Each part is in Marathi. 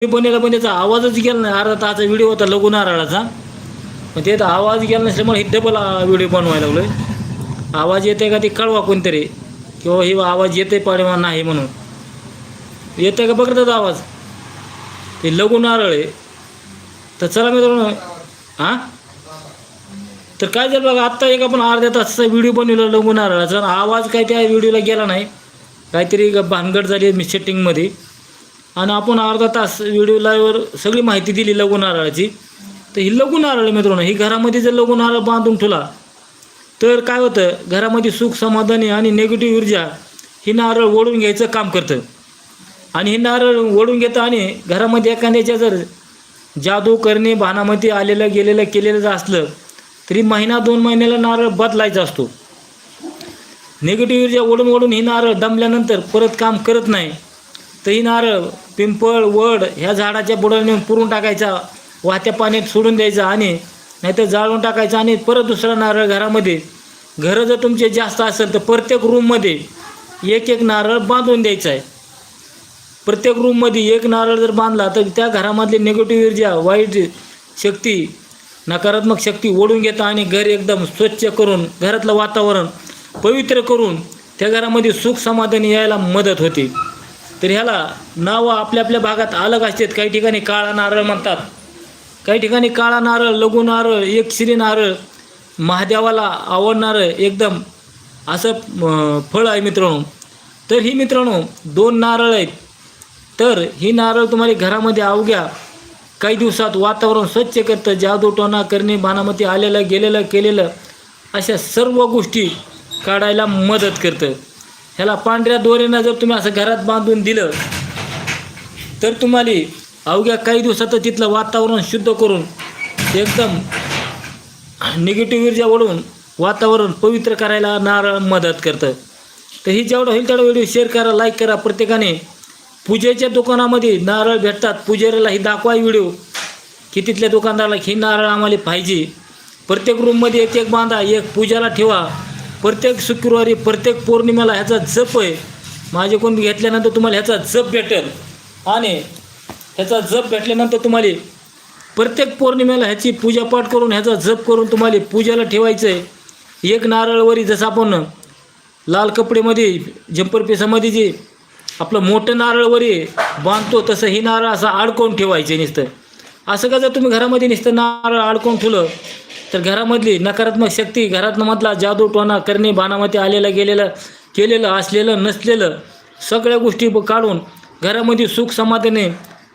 बनवला पण त्याचा आवाजच गेला नाही. अर्धा तासाचा व्हिडिओ होता लघु नारळाचा, पण त्याचा आवाज गेला नसल्यामुळे हे डबल व्हिडिओ बनवायला लागलोय. आवाज येते का ते कळवा कोणतरी, किंवा हे आवाज येते पाडवा नाही म्हणून. येते का बघतात आवाज? ते लघु नारळ आहे. तर चला मित्रांनो, हां तर काय झालं बघा, आत्ता एक आपण अर्ध्या तासाचा व्हिडिओ बनवला लघु नारळाचा. आवाज काय त्या व्हिडिओला गेला नाही, काहीतरी भानगड झाली मी सेटिंगमध्ये, आणि आपण अर्धा तास व्हिडिओ लाईव्हवर सगळी माहिती दिली लघु नारळाची. तर ही लघु नारळ मित्रांनो, ही घरामध्ये जर लघु नारळ बांधून ठेवला तर काय होतं, घरामध्ये सुख समाधानी आणि निगेटिव्ह ऊर्जा ही नारळ ओढून घ्यायचं काम करतं. आणि ही नारळ ओढून घेतं, आणि घरामध्ये एखाद्याच्या जर जादू करणे भानामध्ये आलेलं गेलेलं केलेलं जर असलं तरी महिना 2 महिन्याला नारळ बदलायचा असतो. निगेटिव्ह ऊर्जा ओढून ओढून ही नारळ दमल्यानंतर परत काम करत नाही. तर ही नारळ पिंपळ वड ह्या झाडाच्या बुडाला नेऊन पुरून टाकायचा, वाहत्या पाण्यात सोडून द्यायचा, आणि नाहीतर जाळून टाकायचा. आणि परत दुसरा नारळ घरामध्ये, घरं जर तुमचे जास्त असेल तर प्रत्येक रूममध्ये एक एक नारळ बांधून द्यायचा आहे. प्रत्येक रूममध्ये एक नारळ जर बांधला तर त्या घरामधली निगेटिव्ह ऊर्जा, वाईट शक्ती, नकारात्मक शक्ती ओढून घेता, आणि घर एकदम स्वच्छ करून, घरातलं वातावरण पवित्र करून त्या घरामध्ये सुख समाधान यायला मदत होते. तर ह्याला नावं आपल्या आपल्या भागात अलग असतात. काही ठिकाणी काळा नारळ म्हणतात, काही ठिकाणी काळा नारळ, लघु नारळ, एकशिरी नारळ, महादेवाला आवडणारं एकदम असं फळ आहे मित्रांनो. तर ही मित्रांनो 2 नारळ आहेत. तर ही नारळ तुम्हाला घरामध्ये अवघ्या काही दिवसात वातावरण स्वच्छ करतं. जादूटोणा करणे, बाणामती आलेलं गेलेलं केलेलं अशा सर्व गोष्टी काढायला मदत करतं. ह्याला पांढऱ्या दोऱ्यानं जर तुम्ही असं घरात बांधून दिलं तर तुम्हाला अवघ्या काही दिवसात तिथलं वातावरण शुद्ध करून एकदम निगेटिव्ह ऊर्जा ओढून वातावरण पवित्र करायला नारळ मदत करतं. तर ही जेवढं होईल तेवढा व्हिडिओ शेअर करा, लाईक करा. प्रत्येकाने पूजेच्या दुकानामध्ये नारळ भेटतात, पुजाऱ्याला ही दाखवा व्हिडिओ की तिथल्या दुकानदाराला ही नारळ आम्हाला पाहिजे. प्रत्येक रूममध्ये एक एक बांधा, एक पूजाला ठेवा. प्रत्येक शुक्रवारी, प्रत्येक पौर्णिमेला ह्याचा जप आहे. माझ्याकडून घेतल्यानंतर तुम्हाला ह्याचा जप भेटेल, आणि ह्याचा जप भेटल्यानंतर तुम्हाला प्रत्येक पौर्णिमेला ह्याची पूजापाठ करून, ह्याचा जप करून तुम्हाला पूजाला ठेवायचं आहे. एक नारळवरी जसं आपण लाल कपडेमध्ये जंपर पिसामध्ये जे आपलं मोठं नारळवरी बांधतो तसं ही नारळ असं अडकवून ठेवायचे नुसतं. असं का जर तुम्ही घरामध्ये नुसतं नारळ अडकवून ठेवलं तर घरामधली नकारात्मक शक्ती, घरातमधला जादू टोणा करणे, बाणामध्ये आलेलं गेलेलं केलेलं असलेलं नसलेलं सगळ्या गोष्टी काढून घरामध्ये सुख समाधाने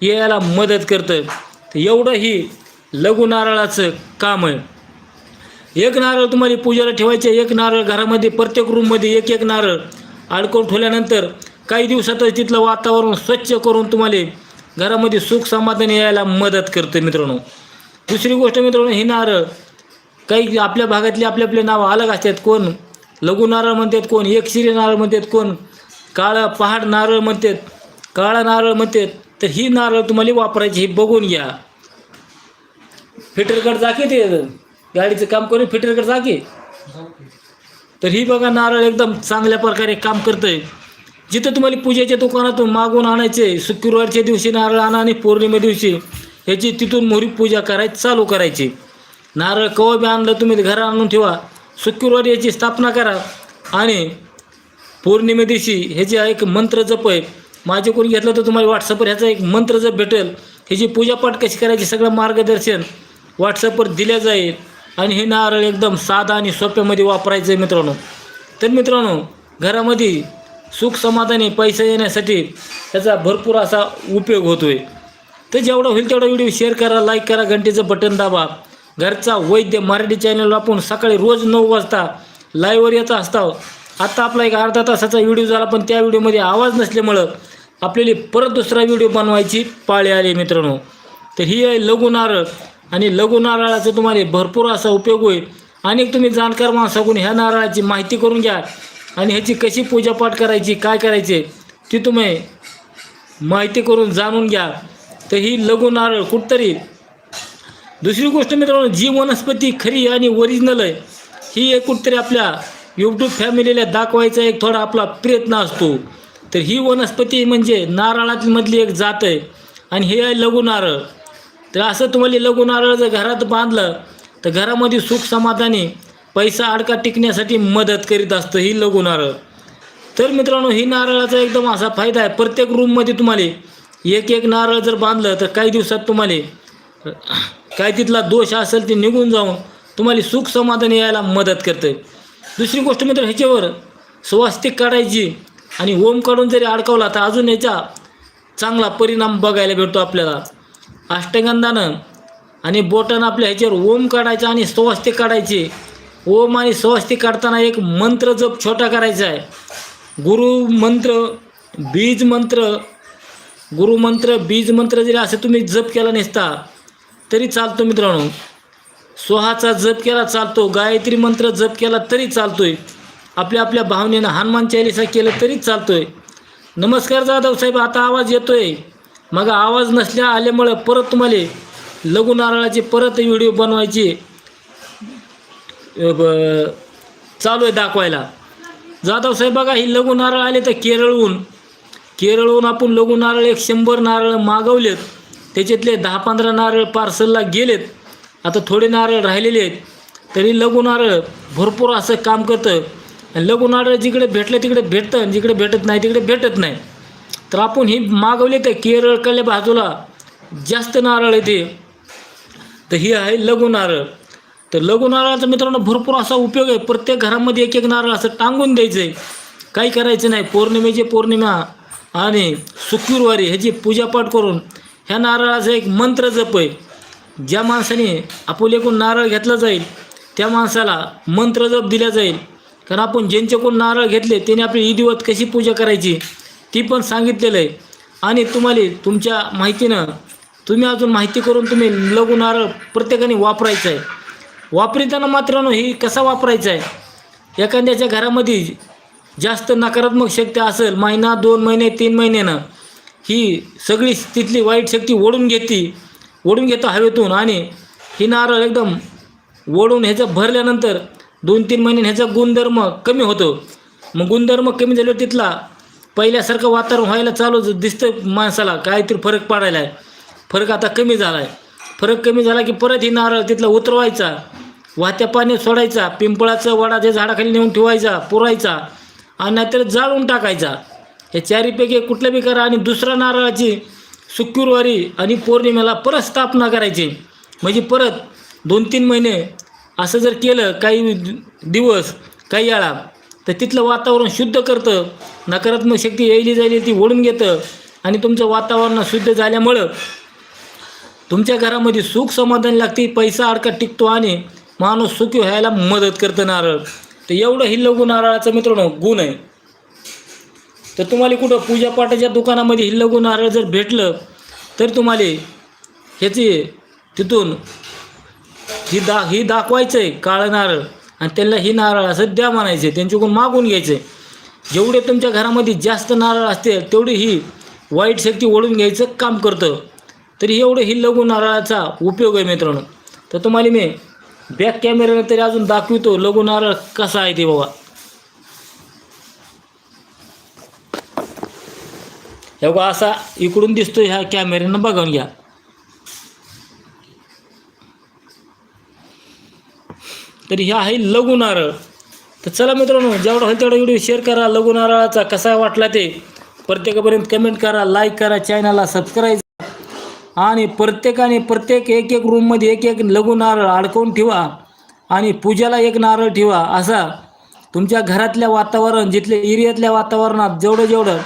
यायला मदत करतं. तर एवढं ही लघु नारळाचं काम आहे. एक नारळ तुम्हाला पूजेला ठेवायचे, एक नारळ घरामध्ये प्रत्येक रूममध्ये एक एक नारळ अडकवून ठेवल्यानंतर काही दिवसातच तिथलं वातावरण स्वच्छ करून तुम्हाला घरामध्ये सुख समाधान यायला मदत करतं मित्रांनो. दुसरी गोष्ट मित्रांनो, ही नारळ काही आपल्या भागातले आपले आपले नावं अलग असतात. कोण लघु नारळ म्हणतात, कोण एकशिरी नारळ म्हणतात, कोण काळा पहाड नारळ म्हणतात, काळा नारळ म्हणतात. तर ही नारळ तुम्हाला वापरायची, ही बघून घ्या. फिटरकडे जा की, ते गाडीचं काम करून फिटरकडे जा की. तर ही बघा नारळ एकदम चांगल्या प्रकारे काम करतंय. जिथं तुम्हाला पूजेच्या दुकानातून मागून आणायचे, शुक्रवारच्या दिवशी नारळ आणा, आणि पौर्णिमे दिवशी ह्याची तिथून मोहरी पूजा करायची चालू करायची. नारळ कवा बी आणलं तुम्ही घरात आणून ठेवा, शुक्रवारी याची स्थापना करा, आणि पौर्णिमे दिवशी ह्याची एक मंत्र जप आहे. माझ्याकडून घेतलं तर तुम्हाला व्हॉट्सअपवर ह्याचा एक मंत्र जप भेटेल. ह्याची पूजापाठ कशी करायची सगळं मार्गदर्शन व्हॉट्सअपवर दिलं जाईल. आणि हे नारळ एकदम साधा आणि सोप्यामध्ये वापरायचं आहे मित्रांनो. तर मित्रांनो, घरामध्ये सुख समाधानी पैसा येण्यासाठी त्याचा भरपूर असा उपयोग होतो आहे. तर जेवढा होईल तेवढा व्हिडिओ शेअर करा, लाईक करा, घंटेचं बटन दाबा. घरचा वैद्य मराठी चॅनलवर आपण सकाळी रोज 9 वाजता लाईव्हवर येता असता. आत्ता आपला एक अर्धा तासाचा व्हिडिओ झाला, पण त्या व्हिडिओमध्ये आवाज नसल्यामुळं आपल्याला परत दुसरा व्हिडिओ बनवायची पाळी आली मित्रांनो. तर ही आहे लघु नारळ, आणि लघु नारळाचा तुम्हाला भरपूर असा उपयोग होईल. आणि तुम्ही जाणकार माणसाकडून ह्या नारळाची माहिती करून घ्या, आणि ह्याची कशी पूजापाठ करायची, काय करायचे ती तुम्ही माहिती करून जाणून घ्या. तर ही लघु नारळ कुठतरी. दुसरी गोष्ट मित्रांनो, जी वनस्पती खरी आणि ओरिजिनल आहे ही एक कुठतरी आपल्या यूट्यूब फॅमिलीला दाखवायचा एक थोडा आपला प्रयत्न असतो. तर ही वनस्पती म्हणजे नारळामधली एक जात आहे, आणि हे आहे लघु नारळ. तर असं तुम्हाला लघु नारळ जर घरात बांधलं तर घरामध्ये सुख समाधानी पैसा अडका टिकण्यासाठी मदत करीत असतं ही लघु नारळ. तर मित्रांनो, ही नारळाचा एकदम असा फायदा आहे, प्रत्येक रूममध्ये तुम्हाला एक एक नारळ जर बांधलं तर काही दिवसात तुम्हाला काय तिथला दोष असेल ते निघून जाऊन तुम्हाला सुख समाधान यायला मदत करते. दुसरी गोष्ट मित्र, ह्याच्यावर स्वास्तिक काढायची आणि ओम काढून जरी अडकवला तर अजून याचा चांगला परिणाम बघायला भेटतो आपल्याला. अष्टगंधानं आणि बोटानं आपल्या ह्याच्यावर ओम काढायचा आणि स्वास्तिक काढायचे. ओम आणि स्वास्तिक काढताना एक मंत्र जप छोटा करायचा आहे. गुरुमंत्र बीज मंत्र जरी असं तुम्ही जप केला नसता तरी चालतो मित्रांनो. सोहाचा जप केला चालतो, गायत्री मंत्र जप केला तरी चालतोय, आपल्या भावनेनं हनुमान चालीसा केलं तरी चालतोय. नमस्कार जाधव साहेब, आता आवाज येतोय. मग आवाज नसल्या आल्यामुळं परत तुम्हाला लघु नारळाचे परत व्हिडिओ बनवायचे चालू आहे दाखवायला. जाधव साहेब बघा, ही लघु नारळ आले तर केरळहून आपण लघु नारळ 100 नारळ मागवलेत. त्याच्यातले 10-15 नारळ पार्सलला गेलेत. आता थोडे नारळ राहिलेले आहेत. तरी लघु नारळ भरपूर असं काम करतं. लघु नारळ जिकडे भेटलं तिकडे भेटतं, जिकडे भेटत नाही तिकडे भेटत नाही. तर आपण ही मागवले तर केरळकडल्या बाजूला जास्त नारळ येते. तर ही आहे लघु नारळ. तर लघु नारळाचा मित्रांनो भरपूर असा उपयोग आहे. प्रत्येक घरामध्ये एक एक नारळ असं टांगून द्यायचं आहे, काही करायचं नाही. पौर्णिमा आणि शुक्रवारी ह्याची पूजापाठ करून ह्या नारळाचा एक मंत्र जप आहे. ज्या माणसाने आपुलेकून नारळ घेतला जाईल त्या माणसाला मंत्र जप दिला जाईल. कारण आपण ज्यांच्याकडून नारळ घेतले त्याने आपली विधिवत कशी पूजा करायची ती पण सांगितलेलं आहे. आणि तुम्हाला तुमच्या माहितीनं तुम्ही अजून माहिती करून तुम्ही लघु नारळ प्रत्येकाने वापरायचं आहे. वापरताना मात्र ही कसा वापरायचा आहे, एखाद्याच्या घरामध्ये जास्त नकारात्मक शक्ती असेल, महिना 2 महिने 3 महिन्यानं ही सगळी तिथली वाईट शक्ती ओढून घेतो हवेतून. आणि ही नारळ एकदम ओढून ह्याचं भरल्यानंतर 2-3 महिन्याने ह्याचा गुणधर्म कमी होतो. मग गुणधर्म कमी झाल्यावर तिथला पहिल्यासारखं वातावरण व्हायला चालू दिसतं माणसाला, काहीतरी फरक पडायला आहे. फरक आता कमी झाला आहे. फरक कमी झाला की परत ही नारळ तिथला उतरवायचा, वाहत्या पाण्यात सोडायचा, पिंपळाचं वडाच्या झाडाखाली नेऊन ठेवायचा, पुरायचा आणि नाहीतर जाळून टाकायचा. हे चारीपैकी कुठलं बी करा. आणि दुसऱ्या नारळाची शुक्रवारी आणि पौर्णिमेला परत स्थापना करायची. म्हणजे परत 2-3 महिने असं जर केलं, काही दिवस काही वेळा, तर तिथलं वातावरण शुद्ध करतं. नकारात्मक शक्ती यायली जायली ती ओढून घेतं आणि तुमचं वातावरण शुद्ध झाल्यामुळं तुमच्या घरामध्ये सुख समाधान लागते, पैसा अडका टिकतो आणि माणूस सुखी व्हायला मदत करतं नारळ. तर एवढं ही लघु नारळाचं मित्रांनो गुण आहे. तर तुम्हाला कुठं पूजापाठाच्या दुकानामध्ये ही लघु नारळ जर भेटलं तर तुम्हाला ह्याची तिथून ही दाखवायचं आहे काळं नारळ आणि त्यांना ही नारळ असं द्या म्हणायचं, त्यांच्याकडून मागून घ्यायचं आहे. जेवढे तुमच्या घरामध्ये जास्त नारळ असते तेवढी ही वाईट शक्ती ओढून घ्यायचं काम करतं. तरी एवढं ही लघु नारळाचा उपयोग आहे मित्रांनो. तर तुम्हाला मी बॅक कॅमेऱ्याने तरी अजून दाखवतो लघु नारळ कसा आहे ते बघा. हे बघा असा इकडून दिसतो, ह्या कॅमेऱ्यानं बघून घ्या. तर ह्या आहे लघु नारळ. तर चला मित्रांनो, जेवढा होईल तेवढा व्हिडिओ शेअर करा. लघु नारळाचा कसा वाटला ते प्रत्येकापर्यंत कमेंट करा, लाईक करा, चॅनलला सबस्क्राईब आणि प्रत्येक एक रूममध्ये एक लघु नारळ अडकवून ठेवा आणि पूजाला एक नारळ ठेवा. असा तुमच्या घरातल्या वातावरण, जिथल्या एरियातल्या वातावरणात जेवढं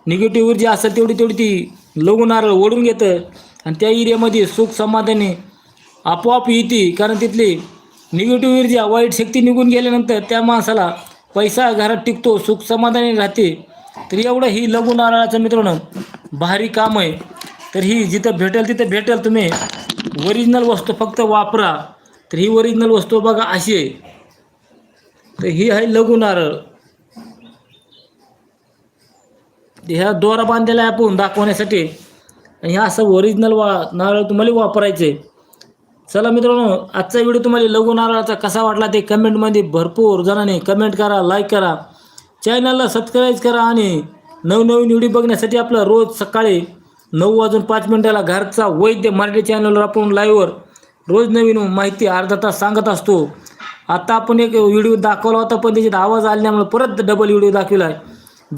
निगेटिव्ह ऊर्जा असेल तेवढी ती लघु नारळ ओढून घेतं आणि त्या एरियामध्ये सुख समाधानी आपोआप येते. कारण तिथली निगेटिव्ह ऊर्जा, वाईट शक्ती निघून गेल्यानंतर त्या माणसाला पैसा घरात टिकतो, सुख समाधानी राहते. तर एवढं ही लघु नारळाचं मित्रांनो भारी काम आहे. तर ही जिथं भेटेल तिथं भेटेल, तुम्ही ओरिजिनल वस्तू फक्त वापरा. तर ही ओरिजिनल वस्तू बघा अशी आहे. तर ही आहे लघु नारळ. ह्या दोरा बांधलेला आहे आपण दाखवण्यासाठी आणि ह्या असं ओरिजिनल नारळ तुम्हाला वापरायचे. चला मित्रांनो, आजचा व्हिडिओ तुम्हाला लघु नारळाचा कसा वाटला ते कमेंटमध्ये भरपूर जणांनी कमेंट करा, लाईक करा, चॅनलला सबस्क्राईब करा आणि नवनवीन व्हिडिओ बघण्यासाठी आपलं रोज सकाळी 9:05 घरचा वैद्य मराठी चॅनलवर आपण लाईव्हवर रोज नवीन माहिती अर्धा तास सांगत असतो. आता आपण एक व्हिडिओ दाखवला होता पण त्याच्यात आवाज आल्यामुळे परत डबल व्हिडिओ दाखवला आहे.